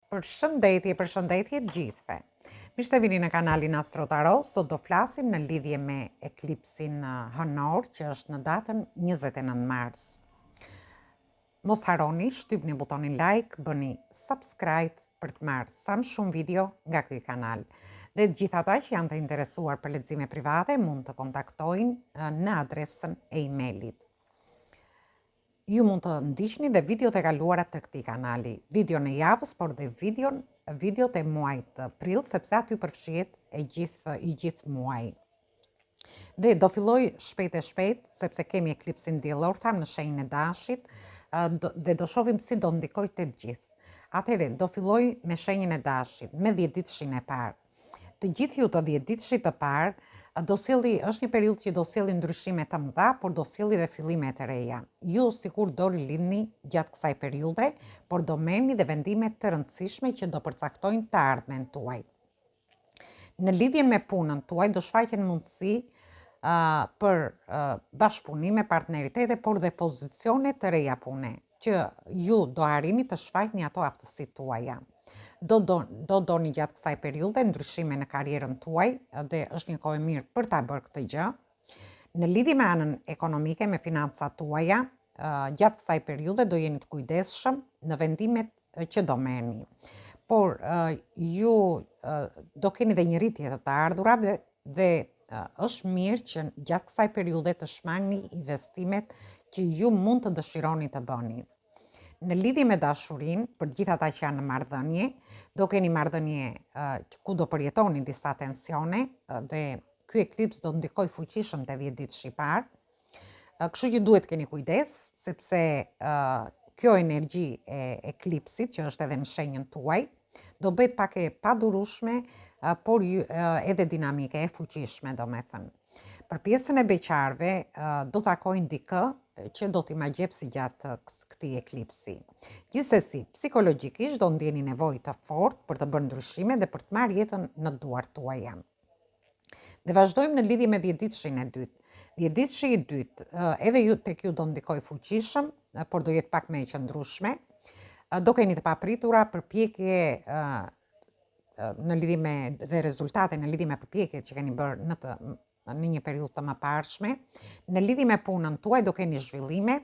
Përshëndetje të gjithëve. Mirë se vini në kanalin Astro Tarot. Sot do flasim në lidhje me eklipsin hënor që është në datën 29 mars. Mos harroni, shtypni butonin like, bëni subscribe për të marrë sa më shumë video nga ky kanal. Dhe të gjithë ata që janë të interesuar për lexime private mund të kontaktojnë në adresën e emailit. Ju mund të ndiqni dhe videot e kaluara të këtij kanali, videon e javës, por dhe videot e muajit prill, sepse aty përfshihet i gjithë muaji. Dhe do filloj shpejt, sepse kemi eklipsin diellor, tham në shenjën e Dashit, dhe do shohim si do ndikojë te të gjithë. Atëherë, do filloj me shenjën e Dashit, me 10 ditëshin e parë. Të gjithë ju të 10 ditëshit të parë, është një periudhë që do sjellë ndryshime të mëdha, por do sjellë dhe fillime të reja. Ju sikur do rilindni gjatë kësaj periudhe, por do merrni dhe vendime të rëndësishme që do përcaktojnë të ardhmen tuaj. Në lidhje me punën tuaj do shfaqen mundësi për bashkëpunim me partneritete, por dhe pozicione të reja pune, që ju do arrini të shfaqni ato aftësitë tuaja. Do doni gjatë kësaj periudhe ndryshime në karrierën tuaj dhe është një kohë e mirë për ta bërë këtë gjë. Në lidhje me anën ekonomike, me financat tuaja, gjatë kësaj periudhe do jeni të kujdesshëm në vendimet që do merrni. Por ju do keni dhe një rritje të ardhurave dhe është mirë që gjatë kësaj periudhe të shmangni investimet që ju mund të dëshironi të bëni. Në lidhje me dashurinë, për gjithë ata që janë në marrëdhënie, do keni marrëdhënie ku do përjetoni disa tensione dhe ky eklips do ndikojë fuqishëm te 10 ditësh i parë. Kështu që duhet keni kujdes, sepse kjo energji e eklipsit, që është edhe në shenjën tuaj, do bëhet pak e padurueshme, por edhe dinamike, e fuqishme, domethënë. Për pjesën e beqarëve, do takojnë dikë që do t'i magjepsi gjatë këtij eklipsi. Gjithsesi, psikologjikisht do ndjeni nevojë të fortë për të bërë ndryshime dhe për të marrë jetën në duart tuaja. Dhe vazhdojmë në lidhje me 10 ditëshin e dytë. 10 ditëshi i dytë, edhe ju tek ju do ndikojë fuqishëm, por do jetë pak më e qëndrueshme. Do keni të papritura përpjekje në lidhje me dhe rezultate në lidhje me përpjekjet që keni bërë në një periudhë të mëparshme. Në lidhje me punën tuaj do keni zhvillime,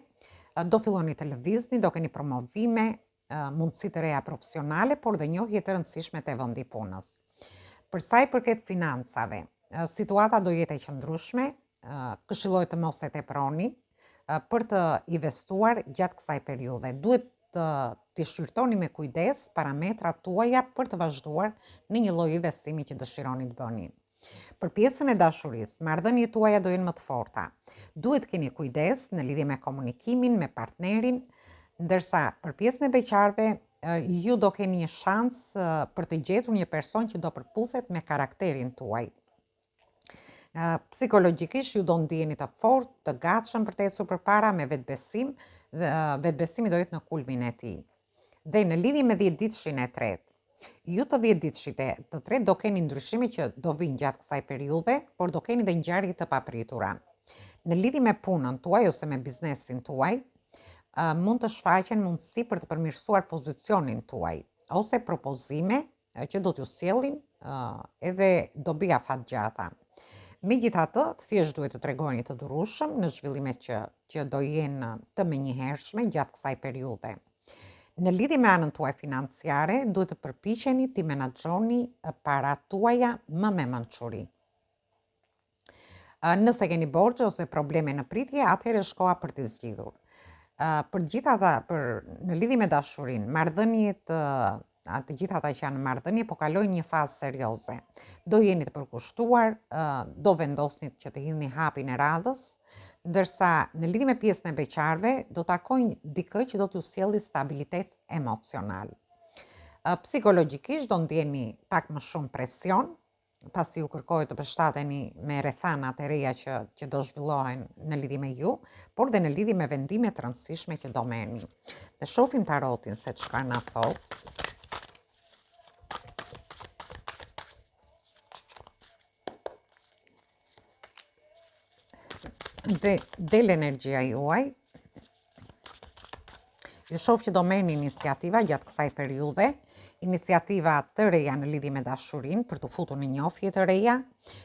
do filloni të lëvizni, do keni promovime, mundësi të reja profesionale, por dhe njohje të rëndësishme të vendi punës. Për sa i përket financave, situata do jetë e qëndrueshme, këshilloj të mos e teproni për të investuar gjatë kësaj periudhe. Duhet të shqyrtoni me kujdes parametrat tuaja për të vazhduar në një lloj investimi që dëshironi të bëni. Për pjesën e dashurisë, marrëdhëniet tuaja do jenë më të forta. Duhet keni kujdes në lidhje me komunikimin me partnerin, ndërsa për pjesën e beqarëve, ju do keni një shans për të gjetur një person që do përputhet me karakterin tuaj. Psikologjikisht ju do ndjeni të fortë, të gatshëm për të ecur përpara me vetbesim, dhe vetbesimi do jetë në kulmin e tij. Dhe në lidhje me 10 ditëshin e tretë, ju të 10 ditëshit e të tretë do keni ndryshime që do vinë gjatë kësaj periudhe, por do keni dhe ngjarje të papritura. Në lidhje me punën tuaj ose me biznesin tuaj, mund të shfaqen mundësi për të përmirësuar pozicionin tuaj, ose propozime që do t'ju sjellin edhe dobi afatgjata. Megjithatë, thjesht duhet të tregoni të durueshëm në zhvillimet që do jenë të menjëhershme gjatë kësaj periudhe. Në lidhje me anën tuaj financiare, duhet të përpiqeni të menaxhoni paratë tuaja më me mençuri. Nëse keni borxhe ose probleme në pritje, atëherë është koha për t'i zgjidhur. Për gjithë ata, në lidhje me dashurinë, marrëdhëniet, të gjithë ata që janë në marrëdhënie po kalojnë një fazë serioze. Do jeni të përkushtuar, do vendosni që të hidhni hapin e radhës, ndërsa në lidhje me pjesën e beqarëve do takojnë dikë që do t'ju sjellë stabilitet emocional. Psikologjikisht do ndjeni pak më shumë presion, pasi ju kërkohet të përshtateni me rrethanat e reja që do zhvillohen në lidhje me ju, por dhe në lidhje me vendime të rëndësishme që do merrni. Dhe shohim tarotin se çfarë na thotë. Dhe del energjia juaj. Ju shoh që do merrni iniciativa gjatë kësaj periudhe, iniciativa të reja në lidhje me dashurinë për të futur në njohje të reja.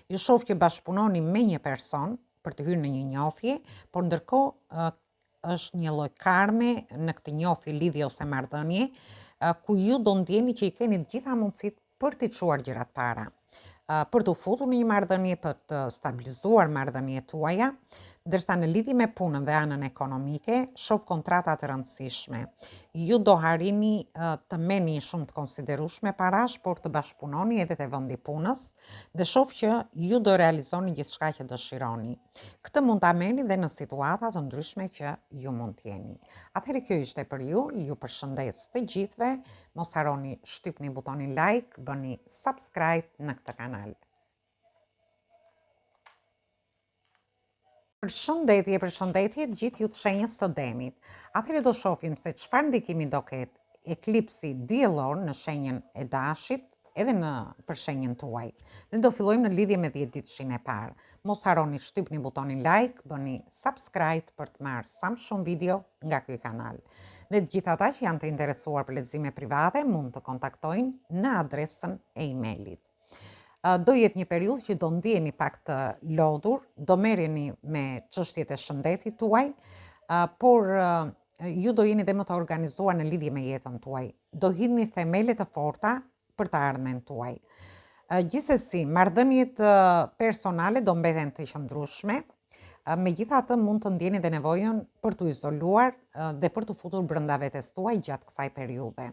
Ju shoh që bashkëpunoni me një person për të hyrë në një njohje, por ndërkohë është një lloj karme në këtë njohje, lidhje ose marrëdhënie, ku ju do ndjeni që i keni të gjitha mundësitë për të çuar gjërat para, për të futur në një marrëdhënie, për të stabilizuar marrëdhëniet tuaja, ndërsa në lidhje me punën dhe anën ekonomike, shoh kontrata të rëndësishme. Ju do harrini të merrni shumë të konsiderueshme parash, por të bashkëpunoni edhe te vendi punës dhe shoh që ju do realizoni gjithçka që dëshironi. Këtë mund ta merrni dhe në situata të ndryshme që ju mund të jeni. Atëherë kjo ishte për ju përshëndes të gjithëve. Mos harroni shtypni butonin like, bëni subscribe në këtë kanal. Përshëndetje gjithë ju të shenjës së demit. Atëherë do shohim se çfarë ndikimi do ketë eklipsi diellor në shenjën e dashit edhe për shenjën tuaj. Ne do fillojmë në lidhje me 10 ditëshin e parë. Mos harroni shtypni butonin like, bëni subscribe për të marrë sa më shumë video nga ky kanal. Dhe të gjithë ata që janë të interesuar për lexime private mund të kontaktojnë në adresën e emailit. Do jetë një periudhë që do ndjeni pak të lodhur, do merreni me çështjet e shëndetit tuaj, por ju do jeni dhe më të organizuar në lidhje me jetën tuaj. Do hidhni themele të forta për të ardhmen tuaj. Gjithsesi, marrëdhëniet personale do mbeten të qëndrueshme, megjithatë mund të ndjeni dhe nevojën për të izoluar dhe për të futur brenda vetes tuaj gjatë kësaj periudhe.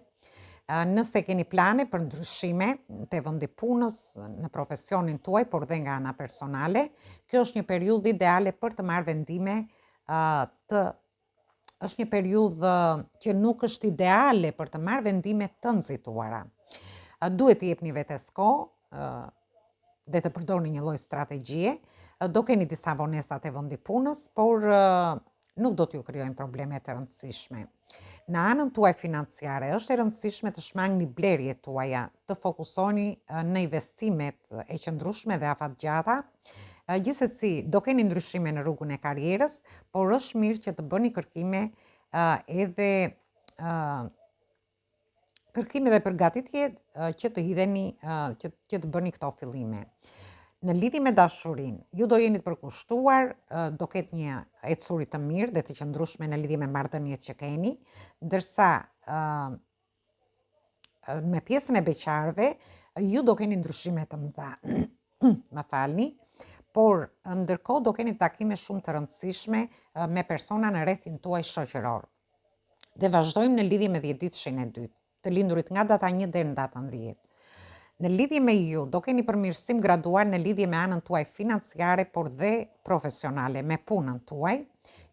Nëse keni plane për ndryshime te vendi punës, në profesionin tuaj, por dhe nga ana personale, kjo është një periudhë ideale për të marrë vendime është një periudhë që nuk është ideale për të marrë vendime të nxituara. Duhet t'i jepni vetes kohë dhe të përdorni një lloj strategjie. Do keni disa vonesa te vendi punës, por nuk do t'ju krijojnë probleme të rëndësishme. Në anën tuaj financiare, është e rëndësishme të shmangni blerjet tuaja, të fokusoni në investimet e qëndrueshme dhe afatgjata. Gjithsesi, do keni ndryshime në rrugën e karrierës, por është mirë që të bëni kërkime dhe përgatitje që të hidheni, që të bëni këto fillime. Në lidhje me dashurinë, ju do jeni të përkushtuar, do ketë një ecuri të mirë dhe të qëndrueshme në lidhje me marrëdhëniet që keni, ndërsa me pjesën e beqarëve, ju do keni ndryshime të mëdha. Më falni, por ndërkohë do keni takime shumë të rëndësishme me persona në rrethin tuaj shoqëror. Dhe vazhdojmë në lidhje me 10 ditëshin e dytë, të lindurit nga data 1 deri në datën 10. Në lidhje me ju, do keni përmirësim gradual në lidhje me anën tuaj financiare, por dhe profesionale, me punën tuaj.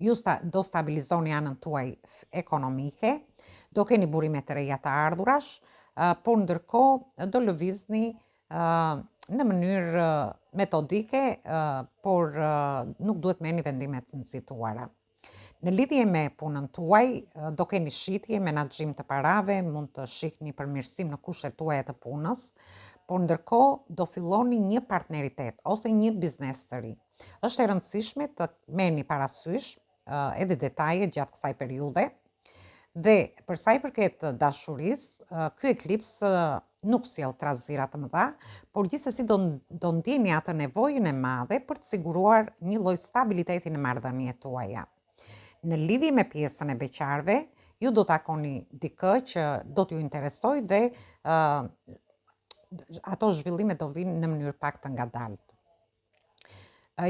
Ju do stabilizoni anën tuaj ekonomike, do keni burime të reja të ardhurash, por ndërkohë do lëvizni në mënyrë metodike, por nuk duhet merrni vendime të nxituara. Në lidhje me punën tuaj, do keni shitje, menaxhim të parave, mund të shihni përmirësim në kushtet tuaja të punës, por ndërkohë do filloni një partneritet ose një biznes të ri. Është e rëndësishme të merrni parasysh edhe detaje gjatë kësaj periudhe. Dhe për sa i përket dashurisë, ky eklips nuk sjell trazira të mëdha, por gjithsesi do ndjeni atë nevojën e madhe për të siguruar një lloj stabiliteti në marrëdhëniet tuaja. Në lidhje me pjesën e beqarëve, ju do takoni dikë që do t'ju interesojë dhe ato zhvillime do vinë në mënyrë pak të ngadaltë.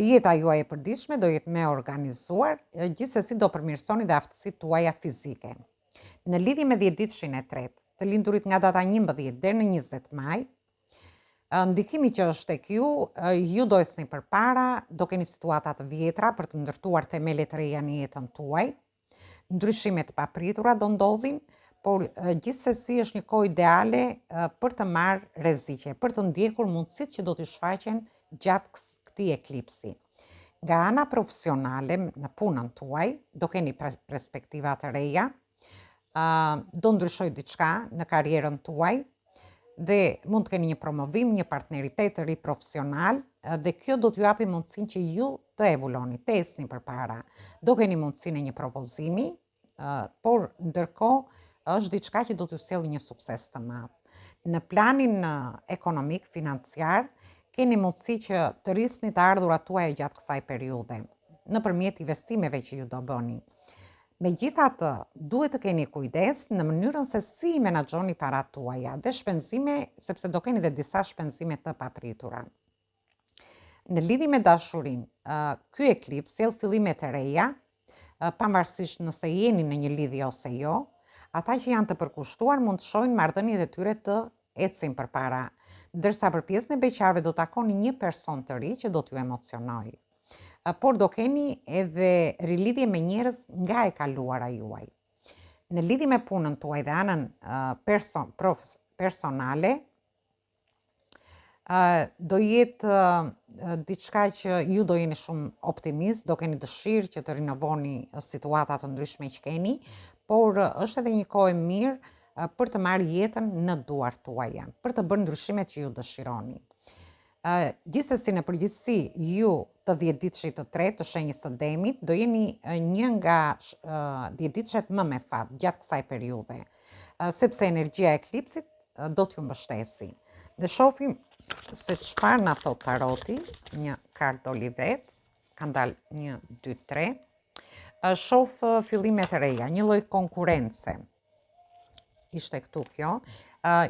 Jeta juaj e përditshme do jetë më organizuar, gjithsesi do përmirësoni dhe aftësitë tuaja fizike. Në lidhje me 10 ditëshin e tretë, të lindurit nga data 11 deri në 20 maj, ndikimi që është tek ju do ecni përpara, do keni situata të vjetra për të ndërtuar themele të reja në jetën tuaj. Ndryshime të papritura do ndodhin, por gjithsesi është një kohë ideale për të marrë rreziqe, për të ndjekur mundësitë që do t'i shfaqen gjatë këtij eklipsi. Nga ana profesionale në punën tuaj, do keni perspektiva të reja, do ndryshoj diçka në karrierën tuaj, dhe mund të keni një promovim, një partneritet të ri profesional, dhe kjo do t'ju japi mundësinë që ju të evoloni, të ecni përpara. Do keni mundësinë e një propozimi, por ndërkohë është diçka që do t'ju sjellë një sukses të madh. Në planin ekonomik, financiar, keni mundësi që të rrisni të ardhurat tuaja gjatë kësaj periudhe, nëpërmjet investimeve që ju do bëni. Megjithatë, duhet të keni kujdes në mënyrën se si menaxhoni paratë tuaja dhe shpenzime, sepse do keni dhe disa shpenzime të papritura. Në lidhje me dashurinë, ky eklips sjell fillime të reja, pavarësisht nëse jeni në një lidhje ose jo. Ata që janë të përkushtuar mund të shohin marrëdhëniet e tyre të ecin përpara, ndërsa për pjesën e beqarëve do takoni një person të ri që do t'ju emocionojë. Por do keni edhe rilidhje me njerëz nga e kaluara juaj. Në lidhje me punën tuaj dhe anën personale, do jetë diçka që ju do jeni shumë optimist, do keni dëshirë që të rinovoni situata të ndryshme që keni, por është edhe një kohë e mirë për të marrë jetën në duart tuaja, për të bërë ndryshimet që ju dëshironi. Gjithsesi në përgjithësi, ju të 10 ditëshit të tretë të shenjës së Demit do jeni një nga 10 ditëshet më me fat gjatë kësaj periudhe, sepse energjia e eklipsit do t'ju mbështesi. Dhe shohim se çfarë na thot taroti, një kartë olivet, ka dalë 1, 2, 3. Shoh fillimet e reja, një lloj konkurrence. Ishte këtu kjo.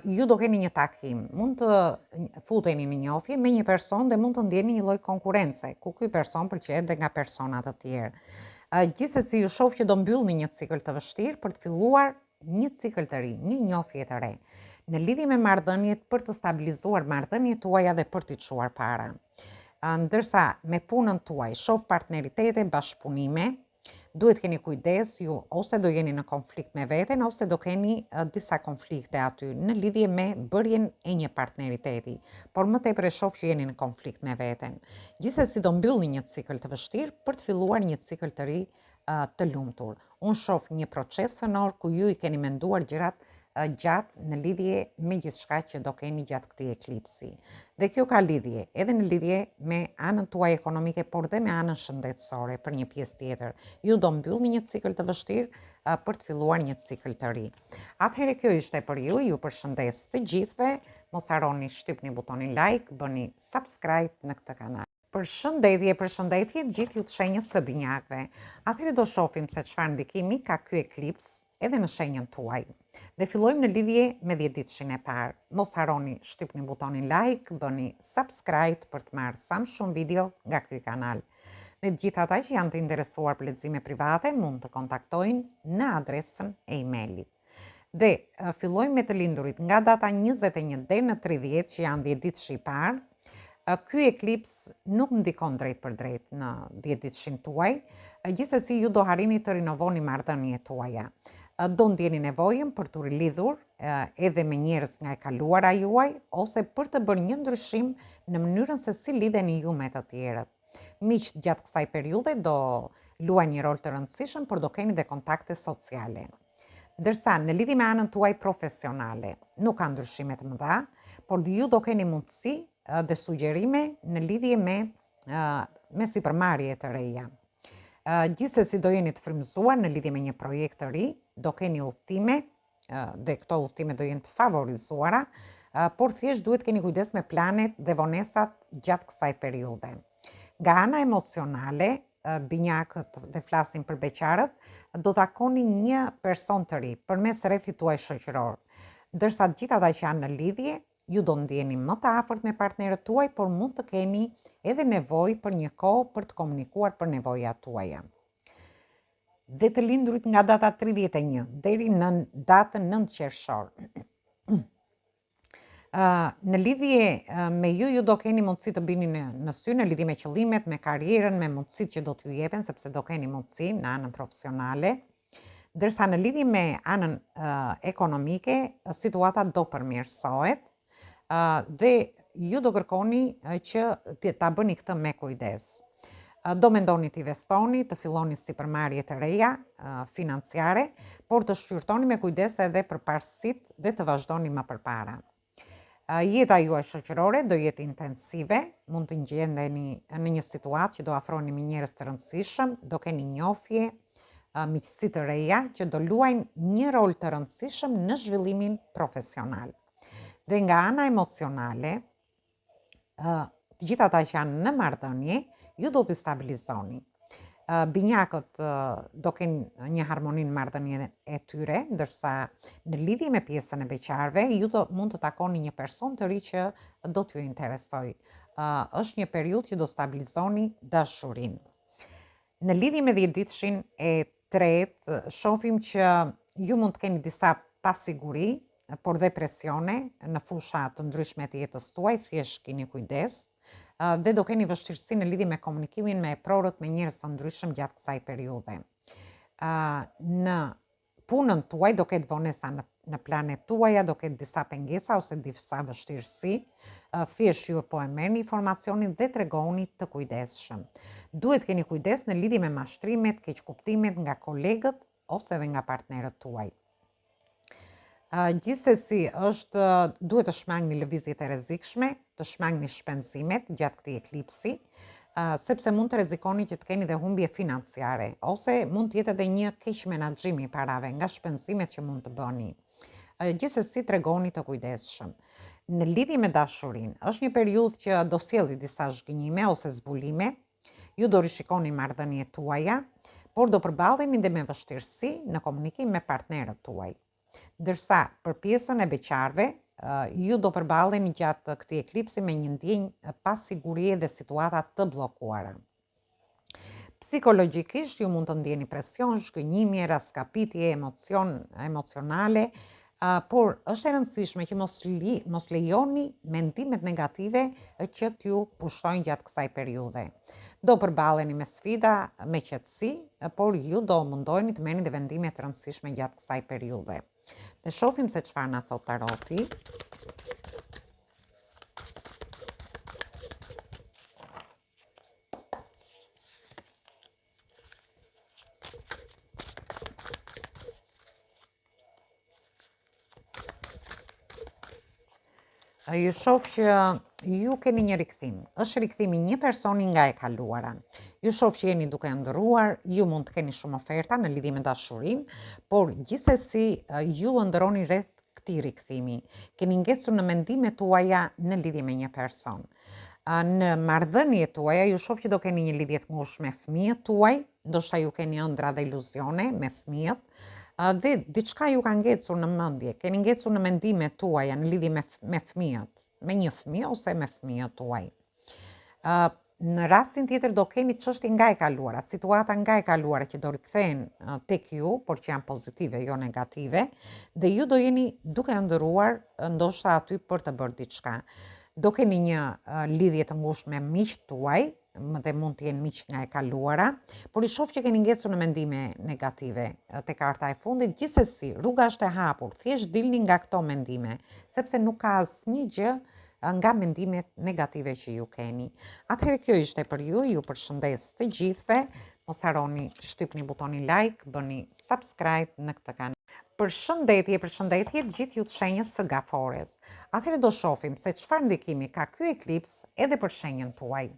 Ju do keni një takim, mund të futeni në njohje me një person dhe mund të ndjeni një lloj konkurrence, ku ky person pëlqehet dhe nga persona të tjerë. Gjithsesi ju shoh që do mbyllni një cikël të vështirë për të filluar një cikël të ri, një njohje të re. Në lidhje me marrëdhëniet, për të stabilizuar marrëdhëniet tuaja dhe për t'i çuar para. Ndërsa me punën tuaj shoh partneritete, bashkëpunime, duhet keni kujdes, ju ose do jeni në konflikt me veten, ose do keni disa konflikte aty në lidhje me bërjen e një partneriteti, por më tepër e shoh që jeni në konflikt me veten. Gjithsesi do mbyllni një cikël të vështirë për të filluar një cikël të ri të lumtur. Unë shoh një proces fënor ku ju I keni menduar gjërat gjatë në lidhje me gjithçka që do keni gjatë këtij eklipsi. Dhe kjo ka lidhje edhe në lidhje me anën tuaj ekonomike, por dhe me anën shëndetësore për një pjesë tjetër. Ju do mbyllni një cikël të vështirë për të filluar një cikël të ri. Atëherë kjo ishte për ju përshëndes të gjithëve, mos harroni shtypni butonin like, bëni subscribe në këtë kanal. Përshëndetje gjithë ju të shenjës së binjakëve. Atëherë do shohim se çfarë ndikimi ka ky eklips edhe në shenjën tuaj. Dhe fillojmë në lidhje me 10 ditëshin e parë. Mos harroni shtypni butonin like, bëni subscribe për të marrë sa më shumë video nga ky kanal. Dhe gjithë ata që janë të interesuar për lexime private mund të kontaktojnë në adresën e email-it. Dhe fillojmë me të lindurit nga data 21 deri në 30 që janë 10 ditësh I parë. Ky eklips nuk ndikon drejt për drejt në 10 ditëshin tuaj, gjithsesi ju do harrini të rinovoni marrëdhëniet tuaja. Do ndjeni nevojën për të rilidhur edhe me njerëz nga e kaluara juaj, ose për të bërë një ndryshim në mënyrën se si lidheni ju me të tjerët. Miqt gjatë kësaj periudhe do luajnë një rol të rëndësishëm, por do keni dhe kontakte sociale. Ndërsa në lidhje me anën tuaj profesionale, nuk ka ndryshime të mëdha, por ju do keni mundësi dhe sugjerime në lidhje me sipërmarrje të reja. Gjithsesi do jeni të frymëzuar në lidhje me një projekt të ri, do keni udhëtime dhe këto udhëtime do jenë të favorizuara, por thjesht duhet keni kujdes me planet dhe vonesat gjatë kësaj periudhe. Nga ana emocionale, binjakët dhe flasim për beqarët, do takoni një person të ri përmes rrethit tuaj shoqëror, ndërsa të gjithë ata që janë në lidhje ju do ndjeni më të afërt me partnerët tuaj, por mund të keni edhe nevojë për një kohë për të komunikuar për nevojat tuaja. Dhe të lindurit nga data 31 deri në datën 9 qershor. Në lidhje me ju do keni mundësi të bini në sy, në lidhje me qëllimet, me karrierën, me mundësitë që do t'ju jepen, sepse do keni mundësi në anën profesionale. Ndërsa në lidhje me anën ekonomike, situata do përmirësohet. Dhe ju do kërkoni që ta bëni këtë me kujdes. Do mendoni të investoni, të filloni sipërmarrje të reja financiare, por të shqyrtoni me kujdes edhe për parësitë dhe të vazhdoni më përpara. Jeta juaj shoqërore do jetë intensive, mund të gjendeni në një situatë që do afroheni me njerëz të rëndësishëm, do keni njohje, miqësi të reja që do luajnë një rol të rëndësishëm në zhvillimin profesional. Dhe nga ana emocionale, të gjitha ata që janë në marrëdhënie, ju do të stabilizoni. Binjakët do kenë një harmoni në marrëdhënien e tyre, ndërsa në lidhje me pjesën e beqarëve, ju mund të takoni një person të ri që do t'ju interesojë. Është një periudhë që do stabilizoni dashurinë. Në lidhje me 10 ditëshin e tretë, shohim që ju mund të keni disa pasiguri, por dhe presione në fusha të ndryshme të jetës tuaj, thjesht keni kujdes, dhe do keni vështirësi në lidhje me komunikimin me prorët me njerëz të ndryshëm gjatë kësaj periudhe. Në punën tuaj do ketë vonesa në planet tuaja, do ketë disa pengesa ose disa vështirësi, thjesht ju po e merrni informacionin dhe tregoni të kujdesshëm. Duhet keni kujdes në lidhje me mashtrimet, keqkuptimet nga kolegët ose edhe nga partnerët tuaj. Gjithsesi duhet të shmangni lëvizjet e rrezikshme, të shmangni shpenzimet gjatë këtij eklipsi, sepse mund të rrezikoni që të keni dhe humbje financiare, ose mund të jetë edhe një keq menaxhim i parave nga shpenzimet që mund të bëni. Gjithsesi tregoni të kujdesshëm. Në lidhje me dashurinë, është një periudhë që do sjellë disa zhgënjime ose zbulime, ju do rishikoni marrëdhëniet tuaja, por do përballeni dhe me vështirësi në komunikim me partnerët tuaj. Ndërsa për pjesën e beqarëve, ju do përballeni gjatë këtij eklipsi me një ndjenjë pasigurie dhe situata të bllokuara. Psikologjikisht ju mund të ndjeni presion, zhgënjimje, raskapitje emocionale, por është e rëndësishme që mos lejoni mendimet negative që t'ju pushtojnë gjatë kësaj periudhe. Do përballeni me sfida, me qetësi, por ju do mundoheni të merrni dhe vendime të rëndësishme gjatë kësaj periudhe. Dhe shohim se çfarë na thot taroti. Ju shoh që ju keni një rikthim. Është rikthimi një personi nga e kaluara. Ju shoh që jeni duke ëndrruar, ju mund të keni shumë oferta në lidhje me dashurinë, por gjithsesi ju ëndrroni rreth këtij rikthimi. Keni ngecur në mendimet tuaja në lidhje me një person. Në marrëdhëniet tuaja ju shoh që do keni një lidhje të ngushtë me fëmijët tuaj, ndoshta ju keni ëndra dhe iluzione me fëmijët, dhe diçka ju ka ngecur në mendje, keni ngecur në mendimet tuaja në lidhje me fëmijët, me një fëmijë ose me fëmijët tuaj. Në rastin tjetër do keni çështje nga e kaluara, situata nga e kaluara që do rikthehen tek ju, por që janë pozitive, jo negative, dhe ju do jeni duke ëndrruar ndoshta aty për të bërë diçka. Do keni një lidhje të ngushtë me miqtë tuaj, dhe mund të jenë miq nga e kaluara, por i shoh që keni ngecur në mendime negative te karta e fundit. Gjithsesi, rruga është e hapur, thjesht dilni nga këto mendime, sepse nuk ka asnjë gjë nga mendimet negative që ju keni. Atëherë kjo ishte për ju përshëndes të gjithëve, mos harroni shtypni butonin like, bëni subscribe në këtë kanal. Përshëndetje të gjithë ju të shenjës së Gafores. Atëherë do shohim se çfarë ndikimi ka ky eklips edhe për shenjën tuaj.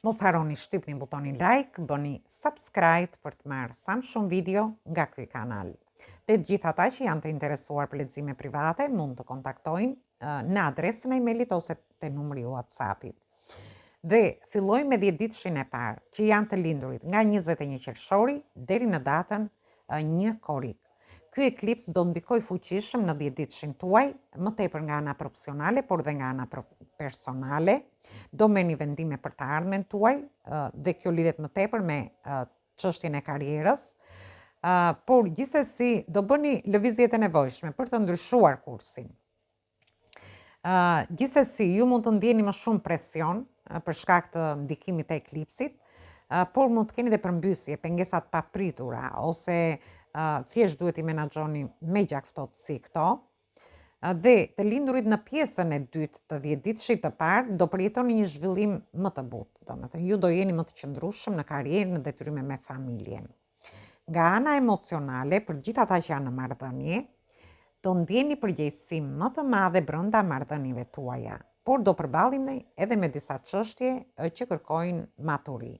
Mos harroni shtypni butonin like, bëni subscribe për të marrë sa më shumë video nga ky kanal. Dhe të gjithë ata që janë të interesuar për lexime private mund të kontaktojnë në adresën e emailit ose te numri i WhatsAppit. Dhe fillojmë me 10 ditëshin e parë, që janë të lindurit nga 21 qershori deri në datën 1 korrik. Ky eklips do ndikoj fuqishëm në 10 ditëshin tuaj, më tepër nga ana profesionale, por dhe nga ana personale. Do merrni vendime për të ardhmen tuaj, dhe kjo lidhet më tepër me çështjen e karrierës, por gjithsesi do bëni lëvizjet e nevojshme për të ndryshuar kursin. Gjithsesi ju mund të ndjeni më shumë presion për shkak të ndikimit të eklipsit, por mund të keni dhe përmbysje, pengesa të papritura, ose thjesht duhet i menaxhoni me gjakftotësi këto. Dhe të lindurit në pjesën e dytë të 10 ditëshit të parë do përjetoni një zhvillim më të butë, domethënë ju do jeni më të qëndrueshëm në karrierë, në detyrime me familjen. Nga ana emocionale, për gjithë ata që janë në marrëdhënie, do ndjeni përgjegjësi më të madhe brenda marrëdhënieve tuaja, por do përballeni edhe me disa çështje që kërkojnë maturi.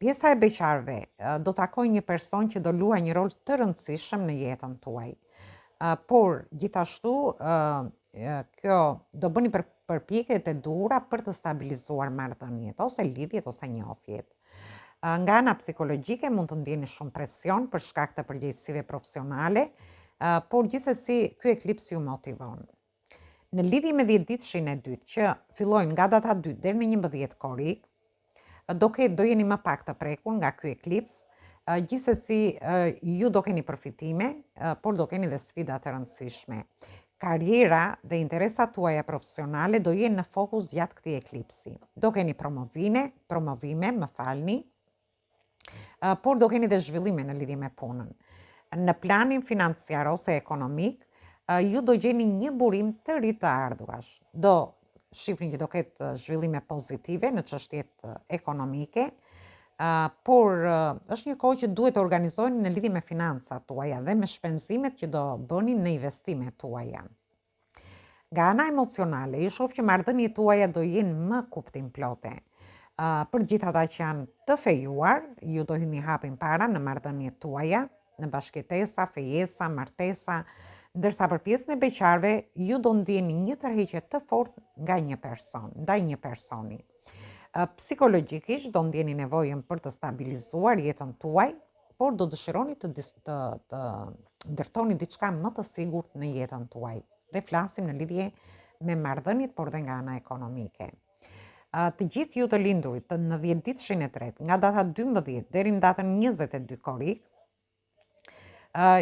Pjesa e beqarëve do takojë një person që do luajë një rol të rëndësishëm në jetën tuaj. Por gjithashtu kjo do bëni përpjekjet e duhura për të stabilizuar marrëdhëniet ose lidhjet ose njofjet. Nga ana psikologjike mund të ndjeni shumë presion për shkak të përgjegjësive profesionale, por gjithsesi ky eklips ju motivon. Në lidhje me 10 ditëshin e dytë që fillojnë nga data 2 deri në 11 korrik, do jeni më pak të prekur nga ky eklips. Gjithsesi ju do keni përfitime, por do keni dhe sfida të rëndësishme. Karriera dhe interesat tuaja profesionale do jenë në fokus gjatë këtij eklipsi. Do keni promovime, por do keni dhe zhvillime në lidhje me punën. Në planin financiar ose ekonomik, ju do gjeni një burim të ri të ardhurash. Do shifni që do ketë zhvillime pozitive në çështjet ekonomike, por është një kohë që duhet të organizoheni në lidhje me financat tuaja dhe me shpenzimet që do bëni në investimet tuaja. Nga ana emocionale, ju shoh që marrëdhëniet tuaja do jenë më kuptimplote. Për gjithë ata që janë të fejuar, ju do hini hapin para në marrëdhëniet tuaja, në bashkëtesa, fejesa, martesa, ndërsa për pjesën e beqarëve, ju do ndjeni një tërheqje të fortë ndaj një personi. Psikologjikisht do ndjeni nevojën për të stabilizuar jetën tuaj, por do dëshironi të ndërtoni diçka më të sigurt në jetën tuaj. Dhe flasim në lidhje me marrëdhëniet, por dhe nga ana ekonomike. Të gjithë ju të lindurit në 10 ditëshin e tretë, nga data 12 deri në datën 22 korrik,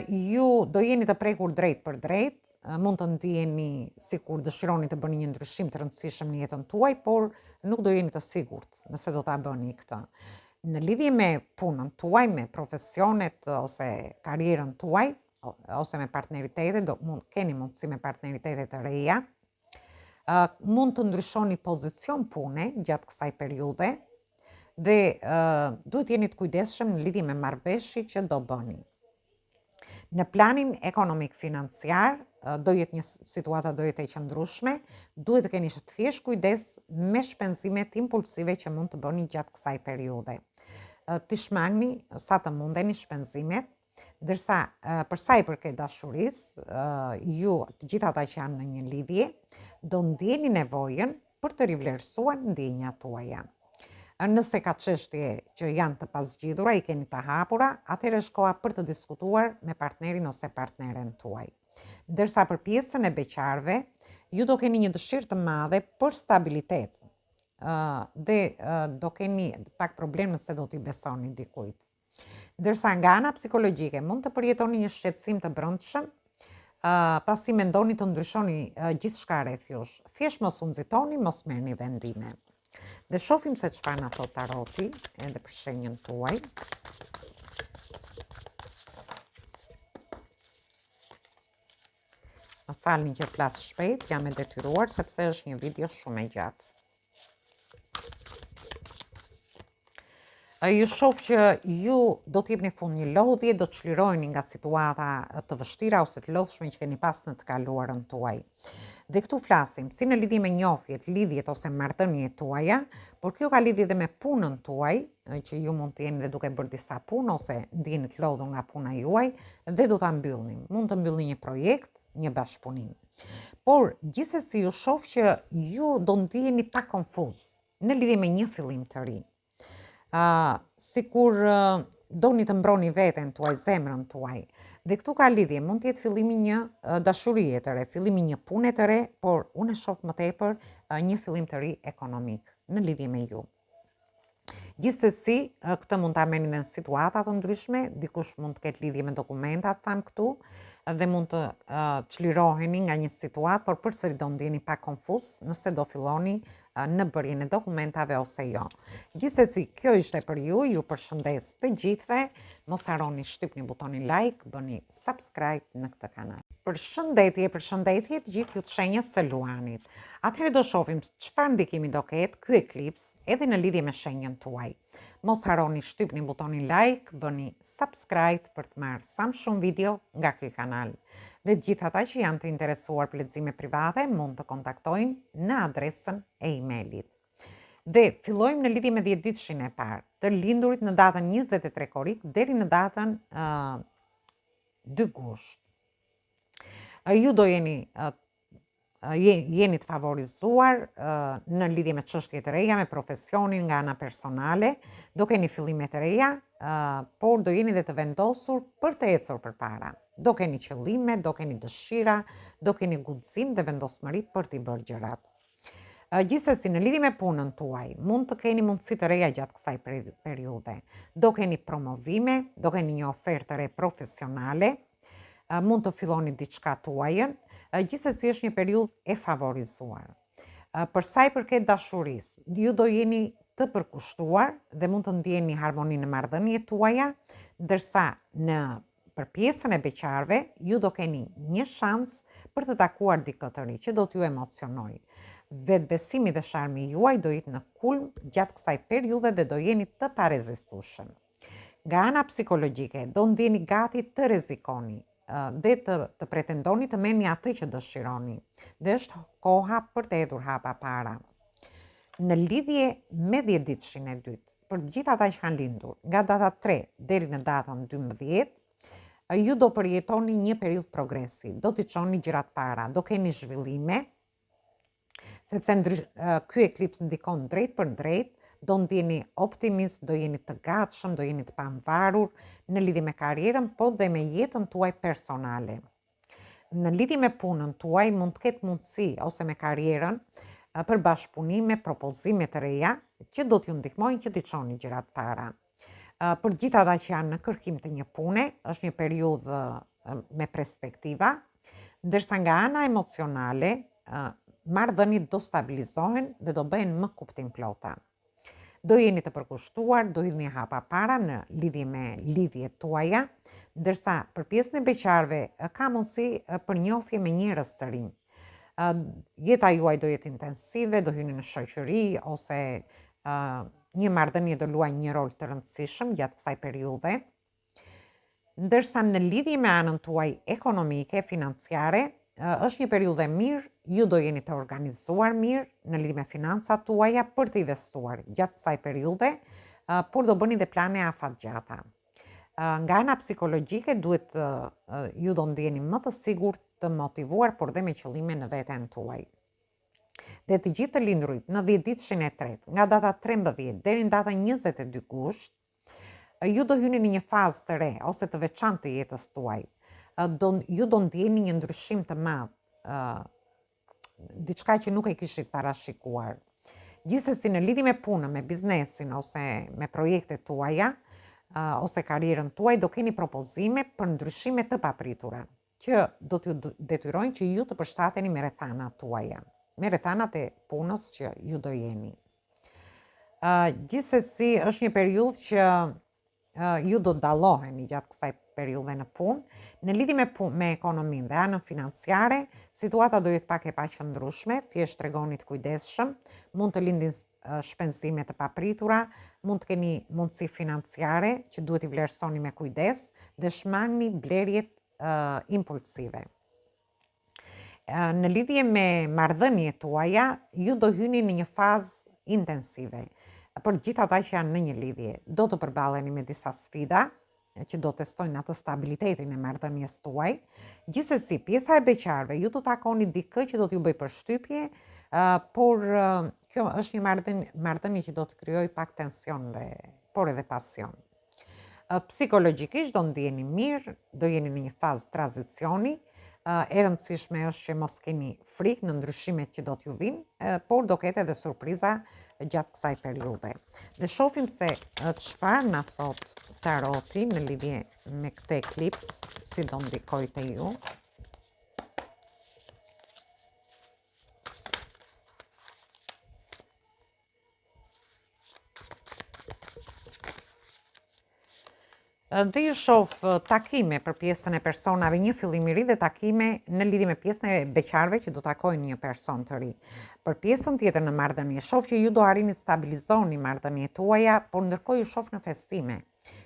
ju do jeni të prekur drejt për drejt, mund të ndjeni sikur dëshironi të bëni një ndryshim të rëndësishëm në jetën tuaj, por nuk do jeni të sigurt nëse do ta bëni këtë. Në lidhje me punën tuaj, me profesionet ose karrierën tuaj, ose me partneritetet, keni mundësi me partneritetet të reja, mund të ndryshoni pozicion pune gjatë kësaj periudhe dhe duhet jeni të kujdesshëm në lidhje me marrëveshjet që do bëni. Në planin ekonomik financiar, do jetë një situata do jetë e qëndrueshme, duhet të keni thjesht kujdes me shpenzimet impulsive që mund të bëni gjatë kësaj periudhe. Të shmangni sa të mundeni shpenzimet, ndërsa për sa i përket dashurisë, ju të gjithë ata që janë në një lidhje, do ndjeni nevojën për të rivlerësuar ndjenjat tuaja. Nëse ka çështje që janë të pasgjidhura, i keni të hapura, atëherë është koha për të diskutuar me partnerin ose partneren tuaj. Ndërsa për pjesën e beqarëve, ju do keni një dëshirë të madhe për stabilitet dhe do keni pak problem nëse do t'i besoni dikujt. Ndërsa nga ana psikologjike mund të përjetoni një shqetësim të brendshëm, pasi mendoni të ndryshoni gjithçka rreth jush. Thjesht mos u nxitoni, mos merrni vendime. Dhe shohim se çfarë na thot taroti edhe për shenjën tuaj. Më falni që flas shpejt, jam e detyruar sepse është një video shumë e gjatë. Ju shoh që ju do t'jepni fund një lodhje, do të çliroheni nga situata të vështira ose të lodhshme që keni pas në të kaluarën tuaj. Dhe këtu flasim si në lidhje me njofjet, lidhjet ose marrëdhëniet tuaja, por kjo ka lidhje dhe me punën tuaj, që ju mund të jeni dhe duke bërë disa punë ose ndjeni të lodhur nga puna juaj dhe do ta mbyllni. Mund të mbyllni një projekt, një bashkëpunim. Por gjithsesi ju shoh që ju do ndiheni pak konfuz në lidhje me një fillim të ri. Sikur doni të mbroni veten tuaj, zemrën tuaj. Dhe këtu ka lidhje, mund të jetë fillimi një dashurie të re, fillimi një pune të re, por unë e shoh më tepër një fillim të ri ekonomik në lidhje me ju. Gjithsesi, këtë mund ta merrni në situata të ndryshme, dikush mund të ketë lidhje me dokumentat, tham këtu, dhe mund të çliroheni nga një situatë, por përsëri do ndjeni pak konfuz nëse do filloni në bërjen e dokumentave ose jo. Gjithsesi, kjo ishte për ju përshëndes të gjithëve, mos harroni shtypni butonin like, bëni subscribe në këtë kanal. Përshëndetje të gjithë ju të shenjës së luanit. Atëherë do shohim çfarë ndikimi do ketë ky eklips edhe në lidhje me shenjën tuaj. Mos harroni shtypni butonin like, bëni subscribe për të marrë sa më shumë video nga ky kanal. Dhe gjithë ata që janë të interesuar për lexime private mund të kontaktojnë në adresën e email-it. Dhe fillojmë në lidhje me 10 ditëshin e parë, të lindurit në datën 23 korrik deri në datën 2 gusht. Ju do jeni jeni të favorizuar në lidhje me çështje të reja, me profesionin nga ana personale, do keni fillime të reja, por do jeni dhe të vendosur për të ecur përpara. Do keni qëllime, do keni dëshira, do keni guxim dhe vendosmëri për t'i bërë gjërat. Gjithsesi, në lidhje me punën tuaj, mund të keni mundësi të reja gjatë kësaj periudhe. Do keni promovime, do keni një ofertë të re profesionale, mund të filloni diçka tuajën. Gjithsesi është një periudhë e favorizuar. Për sa i përket dashurisë, ju do jeni të përkushtuar dhe mund të ndjeni harmoni në marrëdhëniet tuaja, ndërsa për pjesën e beqarëve, ju do keni një shans për të takuar dikë të ri që do t'ju emocionojë. Vetbesimi dhe sharmi juaj do jetë në kulm gjatë kësaj periudhe dhe do jeni të parezistueshëm. Nga ana psikologjike, do ndjeni gati të rrezikoni dhe të pretendoni të merrni atë që dëshironi. Dhe është koha për të hedhur hapa para. Në lidhje me 10-ditëshin e dytë, për të gjithë ata që kanë lindur nga data 3 deri në datën 12, ju do përjetoni një periudhë progresi, do t'i çoni gjërat para, do keni zhvillime, sepse ky eklips ndikon drejt për drejt, do ndjeni optimist, do jeni të gatshëm, do jeni të pamvarur në lidhje me karrierën, po dhe me jetën tuaj personale. Në lidhje me punën tuaj mund të ketë mundësi ose me karrierën për bashkëpunime, propozime të reja që do t'ju ndihmojnë që t'i çoni gjërat para. Për gjithë ata që janë në kërkim të një pune, është një periudhë me perspektiva, ndërsa nga ana emocionale, marrëdhëniet do stabilizohen dhe do bëhen më kuptimplota. Do jeni të përkushtuar, do hidhni hapa para në lidhje me lidhjet tuaja, ndërsa për pjesën e beqarëve ka mundësi për njohje me njerëz të rinj. Jeta juaj do jetë intensive, do hyni në shoqëri ose një marrëdhënie do luajë një rol të rëndësishëm gjatë kësaj periudhe. Ndërsa në lidhje me anën tuaj ekonomike, financiare, është një periudhë e mirë, ju do jeni të organizuar mirë në lidhje me financat tuaja për të investuar gjatë kësaj periudhe, por do bëni dhe plane afatgjata. Nga ana psikologjike duhet ju do ndjeni më të sigurt, të motivuar, por dhe me qëllime në veten tuaj. Dhe të gjithë të lindurit në 10-ditëshin e tretë, nga data 13 deri në data 22 gusht, ju do hyni në një fazë të re ose të veçantë të jetës tuaj. Ju do ndjeni një ndryshim të madh, diçka që nuk e kishit parashikuar. Gjithsesi në lidhje me punën, me biznesin ose me projektet tuaja ose karrierën tuaj, do keni propozime për ndryshime të papritura, që do t'ju detyrojnë që ju të përshtateni me rrethanat tuaja, me rrethanat e punës që ju do jeni. Gjithsesi është një periudhë që ju do dalloheni gjatë kësaj periudhe në punë. Në lidhje me ekonominë dhe anën financiare, situata do jetë pak e paqëndrueshme, thjesht tregoni të kujdesshëm, mund të lindin shpenzime të papritura, mund të keni mundësi financiare që duhet i vlerësoni me kujdes dhe shmangni blerjet impulsive. Në lidhje me marrëdhëniet tuaja, ju do hyni në një fazë intensive. Për gjithë ata që janë në një lidhje, do të përballeni me disa sfida që do testojnë atë stabilitetin e marrëdhënies tuaj. Gjithsesi, pjesa e beqarëve, ju do takoni dikë që do t'ju bëj përshtypje, por kjo është një marrëdhënie që do të krijojë pak tension por edhe pasion. Psikologjikisht do ndjeni mirë, do jeni në një fazë tranzicioni. E rëndësishme është që mos keni frikë në ndryshimet që do t'ju vinë, por do ketë edhe surpriza gjatë kësaj periudhe. Dhe shohim se çfarë na thot taroti në lidhje me këtë eklips, si do ndikojë te ju. Dhe ju shoh takime për pjesën e personave, një fillim i ri dhe takime në lidhje me pjesën e beqarëve që do takojnë një person të ri. Për pjesën tjetër në marrëdhënie, shoh që ju do arrini të stabilizoni marrëdhëniet tuaja, por ndërkohë ju shoh në festime.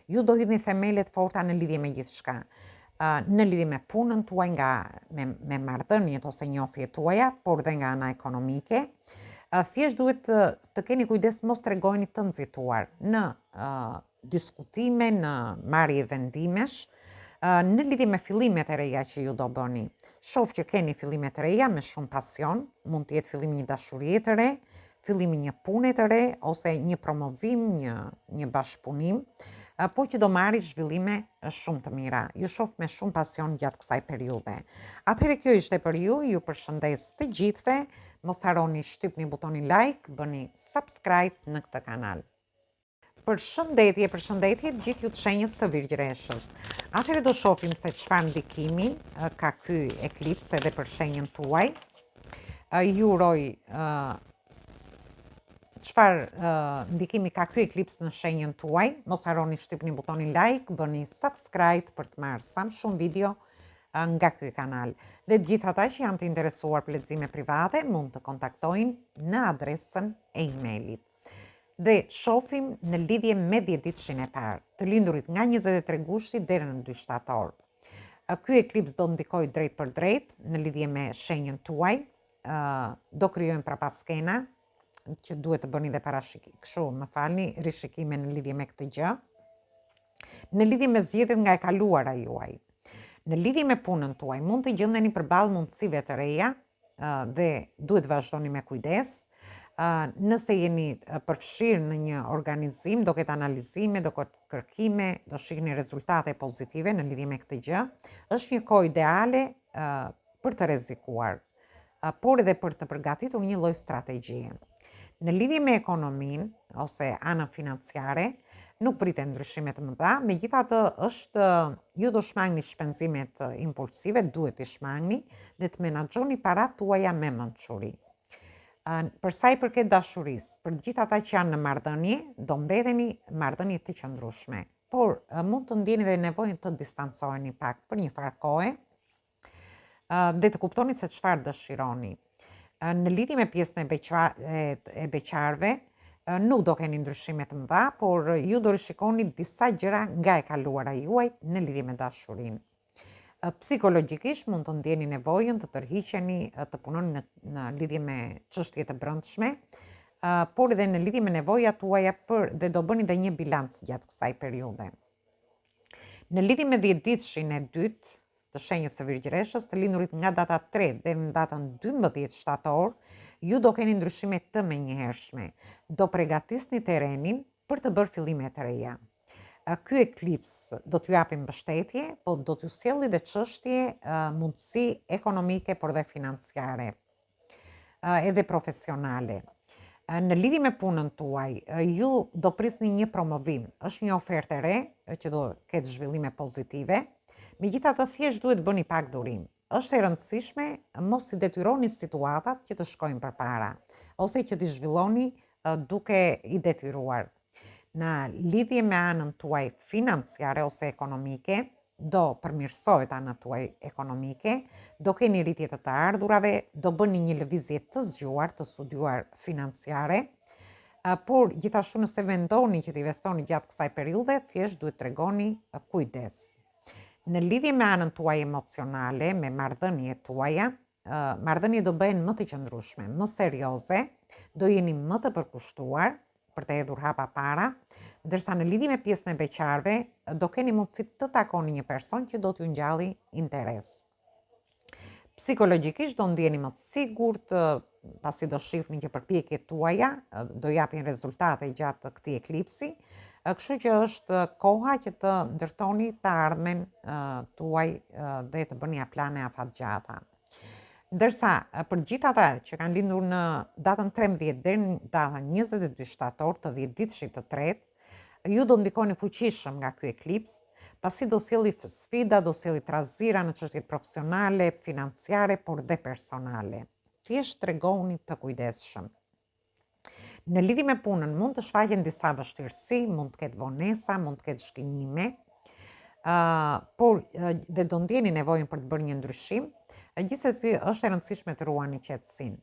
Ju do hidhni themelet forta në lidhje me gjithçka. Në lidhje me punën tuaj, me marrëdhëniet ose njohjet tuaja, por dhe nga ana ekonomike. Thjesht duhet të keni kujdes mos tregojeni të nxituar në diskutime, në marrje vendimesh, Në lidhje me fillimet e reja që ju do bëni. Shoh që keni fillimet e reja me shumë pasion, mund të jetë fillimi një dashurie të re, fillimi një pune të re, ose një promovim, një bashkëpunim, po që do marri zhvillime shumë të mira. Ju shoh me shumë pasion gjatë kësaj periudhe. Atëherë kjo ishte për ju përshëndes të gjithëve, mos harroni shtypni butonin like, bëni subscribe në këtë kanal. Përshëndetje gjithë ju të shenjës së Virgjëreshës. Atëherë do shohim se çfarë ndikimi ka ky eklips edhe për shenjën tuaj. Ju uroj çfarë ndikimi ka ky eklips në shenjën tuaj. Mos harroni shtypni butonin like, bëni subscribe për të marrë sa më shumë video nga ky kanal. Dhe të gjithë ata që janë të interesuar për lexime private mund të kontaktojnë në adresën e emailit. Dhe shohim në lidhje me 10 ditëshin e parë, të lindurit nga 23 gushti deri në 2 shtator. Ky eklips do ndikojë drejt për drejt në lidhje me shenjën tuaj, do krijojmë prapaskena që duhet të bëni dhe rishikime në lidhje me këtë gjë. Në lidhje me zgjedhjet nga e kaluara juaj. Në lidhje me punën tuaj, mund të gjendeni përballë mundësive të reja dhe duhet vazhdoni me kujdes. Nëse jeni përfshirë në një organizim, do ketë analizime, do ketë kërkime, do shihni rezultate pozitive në lidhje me këtë gjë, është një kohë ideale për të rrezikuar, por edhe për të përgatitur një lloj strategjie. Në lidhje me ekonominë ose anën financiare, nuk pritet ndryshime të mëdha, megjithatë ju do shmangni shpenzimet impulsive, duhet të shmangni dhe të menaxhoni paratë tuaja me mençuri. Për sa i përket dashurisë, për gjithë ata që janë në marrëdhënie, do mbeteni marrëdhënie të qëndrueshme, por mund të ndjeni dhe nevojën të distancoheni pak për një farë kohe dhe të kuptoni se çfarë dëshironi. Në lidhje me pjesën e beqarëve, nuk do keni ndryshime të mëdha, por ju do rishikoni disa gjëra nga e kaluara juaj në lidhje me dashurinë. Psikologjikisht mund të ndjeni nevojën të tërhiqeni, të punoni në lidhje me çështje të brendshme, por edhe në lidhje me nevojat tuaja dhe do bëni dhe një bilanc gjatë kësaj periudhe. Në lidhje me 10 ditëshin e dytë të shenjës së Virgjëreshës, të lindurit nga data 3 deri në datën 12 shtator, ju do keni ndryshime të menjëhershme. Do përgatisni terrenin për të bërë fillime të reja. Ky eklips do t'ju japi mbështetje, po do t'ju sjellë dhe çështje mundësi ekonomike, por dhe financiare, edhe profesionale. Në lidhje me punën tuaj, ju do prisni një promovim, është një ofertë e re që do ketë zhvillime pozitive, megjithatë thjesht duhet bëni pak durim. Është e rëndësishme mos i detyroni situatat që të shkojnë përpara, ose që t'i zhvilloni duke i detyruar. Në lidhje me anën tuaj financiare ose ekonomike, do përmirësohet ana tuaj ekonomike, do keni rritje të ardhurave, do bëni një lëvizje të zgjuar, të studiuar financiare, por gjithashtu nëse vendoni që të investoni gjatë kësaj periudhe, thjesht duhet tregoni kujdes. Në lidhje me anën tuaj emocionale, me marrëdhëniet tuaja, marrëdhëniet do bëhen më të qëndrueshme, më serioze, do jeni më të përkushtuar për të hedhur hapa para, ndërsa në lidhje me pjesën e beqarëve, do keni mundësi të takoni një person që do t'ju ngjalli interes. Psikologjikisht do ndjeni më të sigurt, pasi do shihni që përpjekjet tuaja do japin rezultate gjatë këtij eklipsi, kështu që është koha që të ndërtoni të ardhmen tuaj dhe të bëni plane afatgjata. Ndërsa, për gjithë ata që kanë lindur në datën 13 deri në datën 22 shtator të 10 ditëshit të tretë, ju do ndikoni fuqishëm nga ky eklips, pasi do sjelli sfida, do sjelli trazira në çështjet profesionale, financiare, por dhe personale. Thjesht tregoni të kujdesshëm. Në lidhje me punën mund të shfaqen disa vështirësi, mund të ketë vonesa, mund të ketë shkënjime, por dhe do ndjeni nevojën për të bërë një ndryshim. Gjithsesi është e rëndësishme të ruani qetësinë.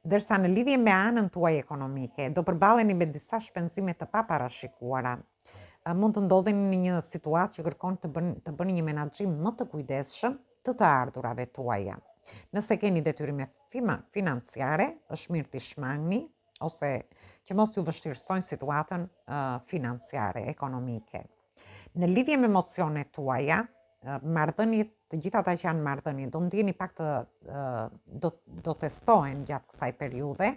Ndërsa në lidhje me anën tuaj ekonomike, do përballeni me disa shpenzime të paparashikuara. Mund të ndodheni në një situatë që kërkon të bëni një menaxhim më të kujdesshëm të ardhurave tuaja. Nëse keni detyrime financiare, është mirë t'i shmangni ose që mos ju vështirësojnë situatën financiare, ekonomike. Në lidhje me emocionet tuaja, marrëdhëniet, të gjitha ata që janë marrëdhënie, do ndjeni pak do testohen gjatë kësaj periudhe.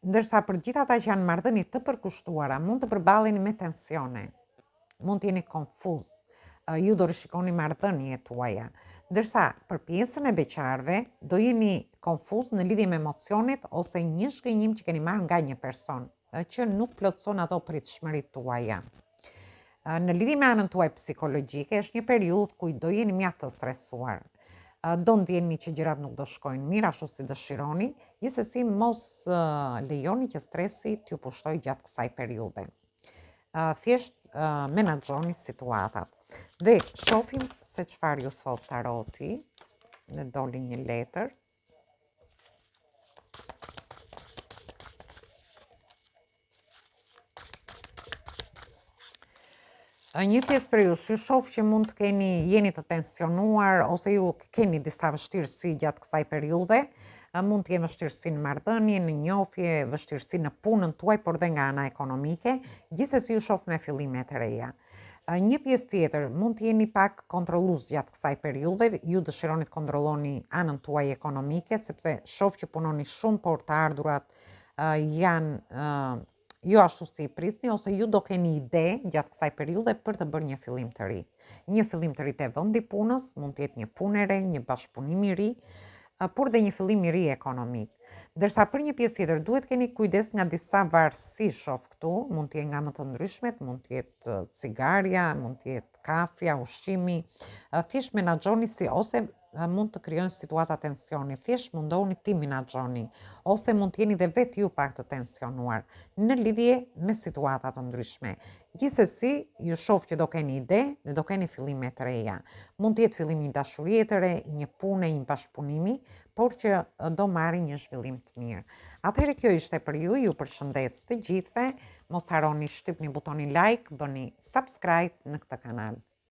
Ndërsa për gjitha ata që janë marrëdhënie të përkushtuara, mund të përballeni me tensione, mund të jeni konfuz, ju do rishikoni marrëdhëniet tuaja. Ndërsa për pjesën e beqarëve do jeni konfuz në lidhje me emocionet ose një shkënjim që keni marrë nga një person që nuk plotëson ato pritshmëritë tuaja. Në lidhje me anën tuaj psikologjike, është një periudhë ku do jeni mjaft të stresuar. Do ndjeni që gjërat nuk do shkojnë mirë ashtu si dëshironi, gjithsesi mos lejoni që stresi t'ju pushtoj gjatë kësaj periudhe. Thjesht menaxhoni situatat. Dhe shohim se çfarë ju thot taroti. Ne doli një letër. Një pjesë për ju shoh që mund të jeni të tensionuar ose ju keni disa vështirësi gjatë kësaj periudhe. Mund të jenë vështirësi në marrëdhënie, në njohje, vështirësi në punën tuaj, por dhe nga ana ekonomike, gjithsesi ju shoh me fillime të reja. Një pjesë tjetër, mund të jeni pak kontrollues gjatë kësaj periudhe, ju dëshironi të kontrolloni anën tuaj ekonomike, sepse shoh që punoni shumë, por të ardhurat janë jo ashtu si i prisni, ose ju do keni ide gjatë kësaj periudhe për të bërë një fillim të ri. Një fillim të ri te vendi punës, mund të jetë një punë e re, një bashkëpunim i ri, por dhe një fillim i ri ekonomik. Ndërsa për një pjesë tjetër duhet keni kujdes nga disa varësi shoh këtu, mund të jetë nga më të ndryshmet, mund të jetë cigaria, mund të jetë kafja, ushqimi, thjesht menaxhoni si ose mund të krijojnë situata tensioni, thjesht mundohuni ti menaxhoni, ose mund të jeni dhe vetë ju pak të tensionuar në lidhje me situata të ndryshme. Gjithsesi, ju shoh që do keni ide dhe do keni fillime të reja. Mund të jetë fillim një dashurie të re, një pune, një bashkëpunimi, por që do marrë një zhvillim të mirë. Atëherë kjo ishte për ju përshëndes të gjithëve, mos harroni shtypni butonin like, bëni subscribe në këtë kanal.